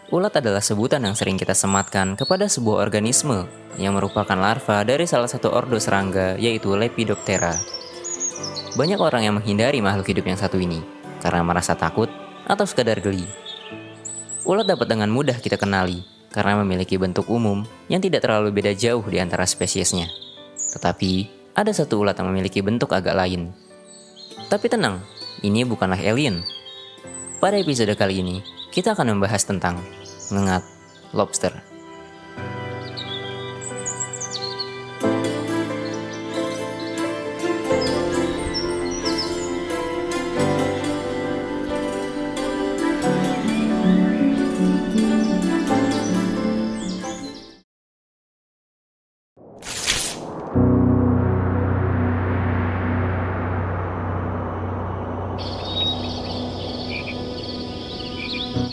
Ulat adalah sebutan yang sering kita sematkan kepada sebuah organisme yang merupakan larva dari salah satu ordo serangga, yaitu Lepidoptera. Banyak orang yang menghindari makhluk hidup yang satu ini karena merasa takut atau sekadar geli. Ulat dapat dengan mudah kita kenali karena memiliki bentuk umum yang tidak terlalu beda jauh di antara spesiesnya. Tetapi, ada satu ulat yang memiliki bentuk agak lain. Tapi tenang, ini bukanlah alien. Pada episode kali ini, kita akan membahas tentang ngengat lobster.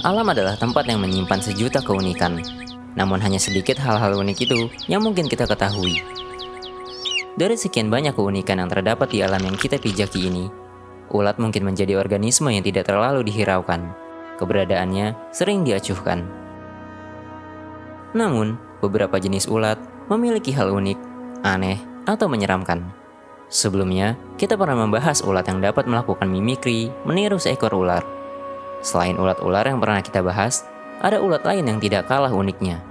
Alam adalah tempat yang menyimpan sejuta keunikan, namun hanya sedikit hal-hal unik itu yang mungkin kita ketahui. Dari sekian banyak keunikan yang terdapat di alam yang kita pijaki ini, ulat mungkin menjadi organisme yang tidak terlalu dihiraukan. Keberadaannya sering diacuhkan. Namun, beberapa jenis ulat memiliki hal unik, aneh, atau menyeramkan. Sebelumnya, kita pernah membahas ulat yang dapat melakukan mimikri meniru seekor ular. Selain ulat-ular yang pernah kita bahas, ada ulat lain yang tidak kalah uniknya.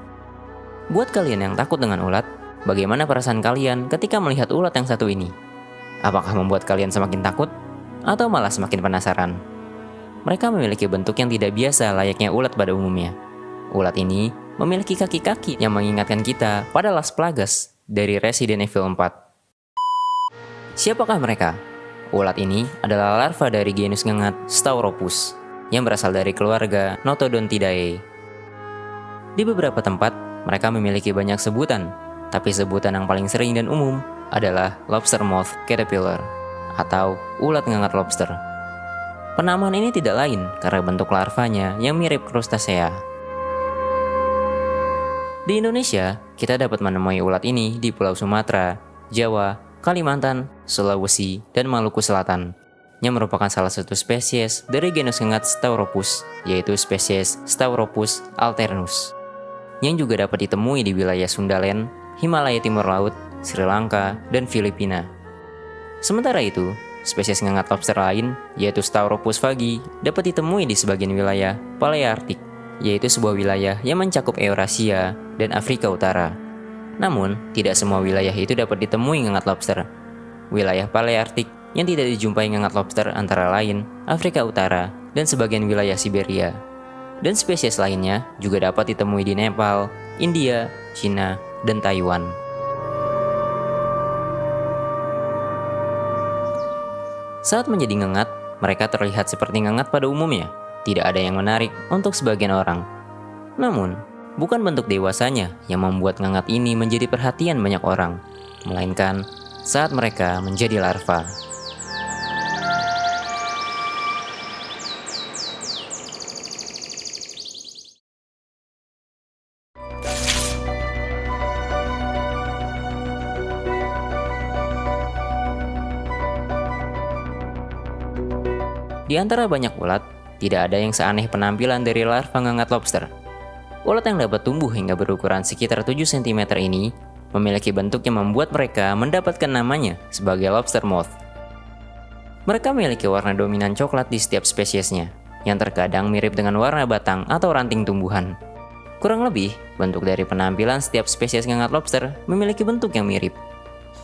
Buat kalian yang takut dengan ulat, bagaimana perasaan kalian ketika melihat ulat yang satu ini? Apakah membuat kalian semakin takut? Atau malah semakin penasaran? Mereka memiliki bentuk yang tidak biasa layaknya ulat pada umumnya. Ulat ini memiliki kaki-kaki yang mengingatkan kita pada Las Plagas dari Resident Evil 4. Siapakah mereka? Ulat ini adalah larva dari genus ngengat Stauropus yang berasal dari keluarga Notodontidae. Di beberapa tempat, mereka memiliki banyak sebutan, tapi sebutan yang paling sering dan umum adalah lobster moth caterpillar atau ulat ngengat lobster. Penamaan ini tidak lain karena bentuk larvanya yang mirip krustasea. Di Indonesia, kita dapat menemui ulat ini di Pulau Sumatera, Jawa, Kalimantan, Sulawesi, dan Maluku Selatan, yang merupakan salah satu spesies dari genus ngengat Stauropus, yaitu spesies Stauropus alternus, yang juga dapat ditemui di wilayah Sundaland, Himalaya Timur Laut, Sri Lanka, dan Filipina. Sementara itu, spesies ngengat lobster lain, yaitu Stauropus vagi, dapat ditemui di sebagian wilayah Palearktik, yaitu sebuah wilayah yang mencakup Eurasia dan Afrika Utara. Namun, tidak semua wilayah itu dapat ditemui ngengat lobster. Wilayah Palearktik yang tidak dijumpai ngengat lobster antara lain Afrika Utara dan sebagian wilayah Siberia. Dan spesies lainnya juga dapat ditemui di Nepal, India, Cina, dan Taiwan. Saat menjadi ngengat, mereka terlihat seperti ngengat pada umumnya. Tidak ada yang menarik untuk sebagian orang. Namun, bukan bentuk dewasanya yang membuat ngengat ini menjadi perhatian banyak orang, melainkan saat mereka menjadi larva. Di antara banyak ulat, tidak ada yang seaneh penampilan dari larva ngengat lobster. Ulat yang dapat tumbuh hingga berukuran sekitar 7 cm ini memiliki bentuk yang membuat mereka mendapatkan namanya sebagai lobster moth. Mereka memiliki warna dominan coklat di setiap spesiesnya, yang terkadang mirip dengan warna batang atau ranting tumbuhan. Kurang lebih, bentuk dari penampilan setiap spesies ngengat lobster memiliki bentuk yang mirip.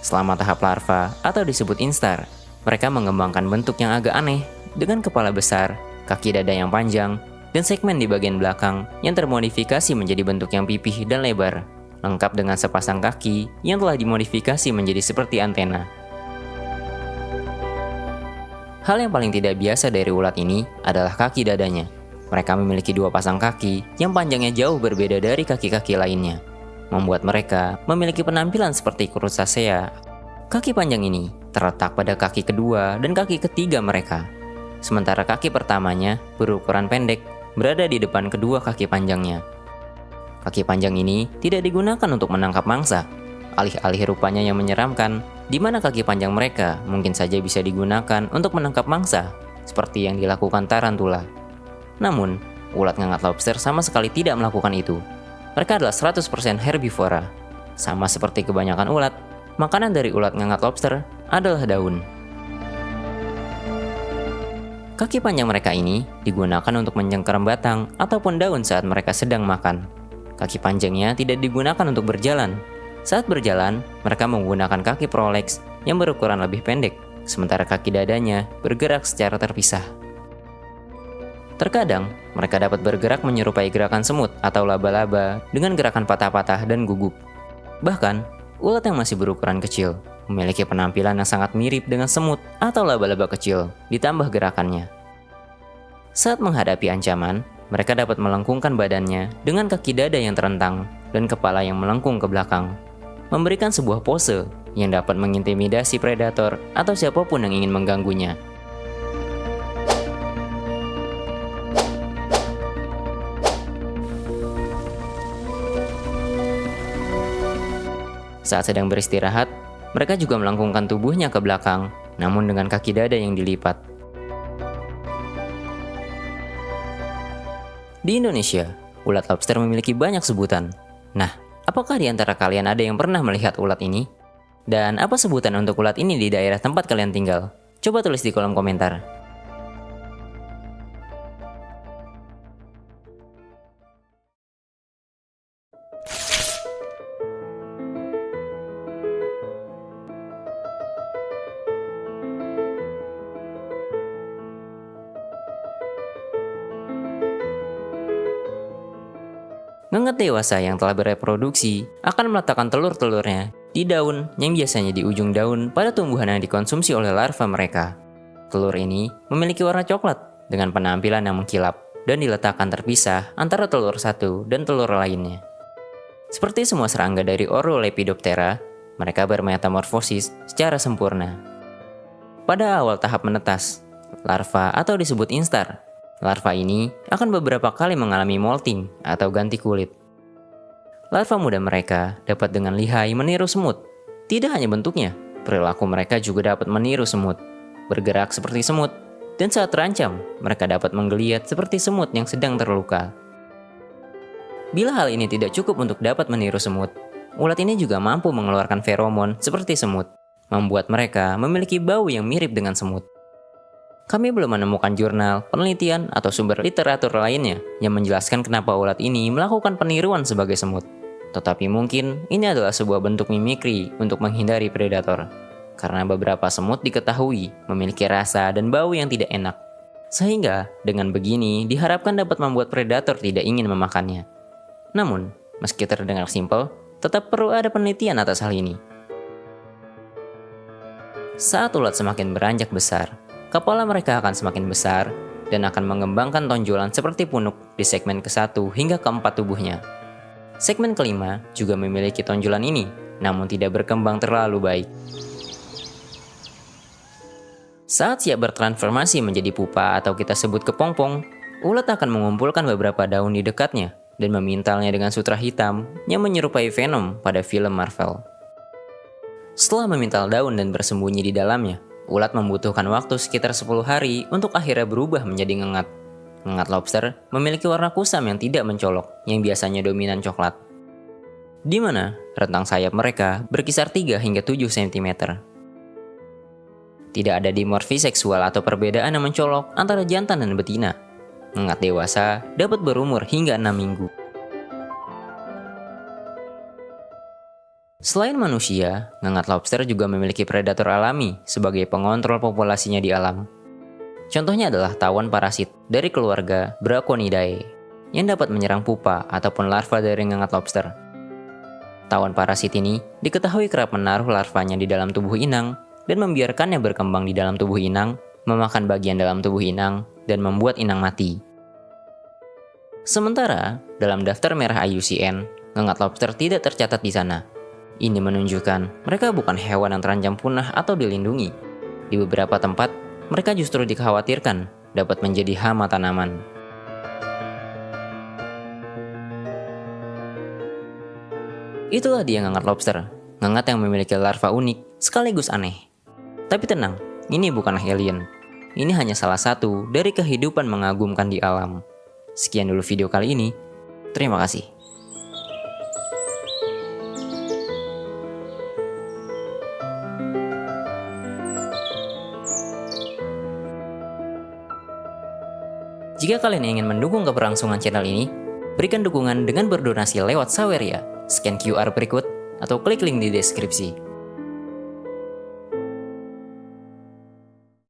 Selama tahap larva atau disebut instar, mereka mengembangkan bentuk yang agak aneh dengan kepala besar, kaki dada yang panjang, dan segmen di bagian belakang yang termodifikasi menjadi bentuk yang pipih dan lebar, lengkap dengan sepasang kaki yang telah dimodifikasi menjadi seperti antena. Hal yang paling tidak biasa dari ulat ini adalah kaki dadanya. Mereka memiliki 2 pasang kaki yang panjangnya jauh berbeda dari kaki-kaki lainnya, membuat mereka memiliki penampilan seperti krustasea. Kaki panjang ini terletak pada kaki kedua dan kaki ketiga mereka, sementara kaki pertamanya berukuran pendek berada di depan kedua kaki panjangnya. Kaki panjang ini tidak digunakan untuk menangkap mangsa, alih-alih rupanya yang menyeramkan, di mana kaki panjang mereka mungkin saja bisa digunakan untuk menangkap mangsa, seperti yang dilakukan tarantula. Namun, ulat ngengat lobster sama sekali tidak melakukan itu. Mereka adalah 100% herbivora. Sama seperti kebanyakan ulat, makanan dari ulat ngengat lobster adalah daun. Kaki panjang mereka ini digunakan untuk mencengkeram batang ataupun daun saat mereka sedang makan. Kaki panjangnya tidak digunakan untuk berjalan. Saat berjalan, mereka menggunakan kaki proleks yang berukuran lebih pendek, sementara kaki dadanya bergerak secara terpisah. Terkadang, mereka dapat bergerak menyerupai gerakan semut atau laba-laba dengan gerakan patah-patah dan gugup. Bahkan, ulat yang masih berukuran kecil memiliki penampilan yang sangat mirip dengan semut atau laba-laba kecil, ditambah gerakannya. Saat menghadapi ancaman, mereka dapat melengkungkan badannya dengan kaki dada yang terentang dan kepala yang melengkung ke belakang, memberikan sebuah pose yang dapat mengintimidasi predator atau siapapun yang ingin mengganggunya. Saat sedang beristirahat, mereka juga melengkungkan tubuhnya ke belakang, namun dengan kaki dada yang dilipat. Di Indonesia, ulat lobster memiliki banyak sebutan. Nah, apakah di antara kalian ada yang pernah melihat ulat ini? Dan apa sebutan untuk ulat ini di daerah tempat kalian tinggal? Coba tulis di kolom komentar. Ngengat dewasa yang telah bereproduksi akan meletakkan telur-telurnya di daun yang biasanya di ujung daun pada tumbuhan yang dikonsumsi oleh larva mereka. Telur ini memiliki warna coklat dengan penampilan yang mengkilap dan diletakkan terpisah antara telur satu dan telur lainnya. Seperti semua serangga dari ordo Lepidoptera, mereka bermetamorfosis secara sempurna. Pada awal tahap menetas, larva atau disebut instar, larva ini akan beberapa kali mengalami molting atau ganti kulit. Larva muda mereka dapat dengan lihai meniru semut. Tidak hanya bentuknya, perilaku mereka juga dapat meniru semut, bergerak seperti semut, dan saat terancam, mereka dapat menggeliat seperti semut yang sedang terluka. Bila hal ini tidak cukup untuk dapat meniru semut, ulat ini juga mampu mengeluarkan feromon seperti semut, membuat mereka memiliki bau yang mirip dengan semut. Kami belum menemukan jurnal, penelitian, atau sumber literatur lainnya yang menjelaskan kenapa ulat ini melakukan peniruan sebagai semut. Tetapi mungkin ini adalah sebuah bentuk mimikri untuk menghindari predator. Karena beberapa semut diketahui memiliki rasa dan bau yang tidak enak. Sehingga dengan begini diharapkan dapat membuat predator tidak ingin memakannya. Namun, meski terdengar simpel, tetap perlu ada penelitian atas hal ini. Saat ulat semakin beranjak besar, kepala mereka akan semakin besar dan akan mengembangkan tonjolan seperti punuk di segmen ke-1 hingga ke-4 tubuhnya. Segmen kelima juga memiliki tonjolan ini, namun tidak berkembang terlalu baik. Saat siap bertransformasi menjadi pupa atau kita sebut kepompong, ulat akan mengumpulkan beberapa daun di dekatnya dan memintalnya dengan sutra hitam yang menyerupai Venom pada film Marvel. Setelah memintal daun dan bersembunyi di dalamnya, ulat membutuhkan waktu sekitar 10 hari untuk akhirnya berubah menjadi ngengat. Ngengat lobster memiliki warna kusam yang tidak mencolok, yang biasanya dominan coklat. Di mana rentang sayap mereka berkisar 3 hingga 7 cm. Tidak ada dimorfi seksual atau perbedaan yang mencolok antara jantan dan betina. Ngengat dewasa dapat berumur hingga 6 minggu. Selain manusia, ngengat lobster juga memiliki predator alami sebagai pengontrol populasinya di alam. Contohnya adalah tawon parasit dari keluarga Braconidae yang dapat menyerang pupa ataupun larva dari ngengat lobster. Tawon parasit ini diketahui kerap menaruh larvanya di dalam tubuh inang dan membiarkannya berkembang di dalam tubuh inang, memakan bagian dalam tubuh inang, dan membuat inang mati. Sementara, dalam daftar merah IUCN, ngengat lobster tidak tercatat di sana. Ini menunjukkan mereka bukan hewan yang terancam punah atau dilindungi. Di beberapa tempat, mereka justru dikhawatirkan dapat menjadi hama tanaman. Itulah dia ngengat lobster, ngengat yang memiliki larva unik sekaligus aneh. Tapi tenang, ini bukan alien. Ini hanya salah satu dari kehidupan mengagumkan di alam. Sekian dulu video kali ini. Terima kasih. Jika kalian ingin mendukung keberlangsungan channel ini, berikan dukungan dengan berdonasi lewat Saweria, scan QR berikut, atau klik link di deskripsi.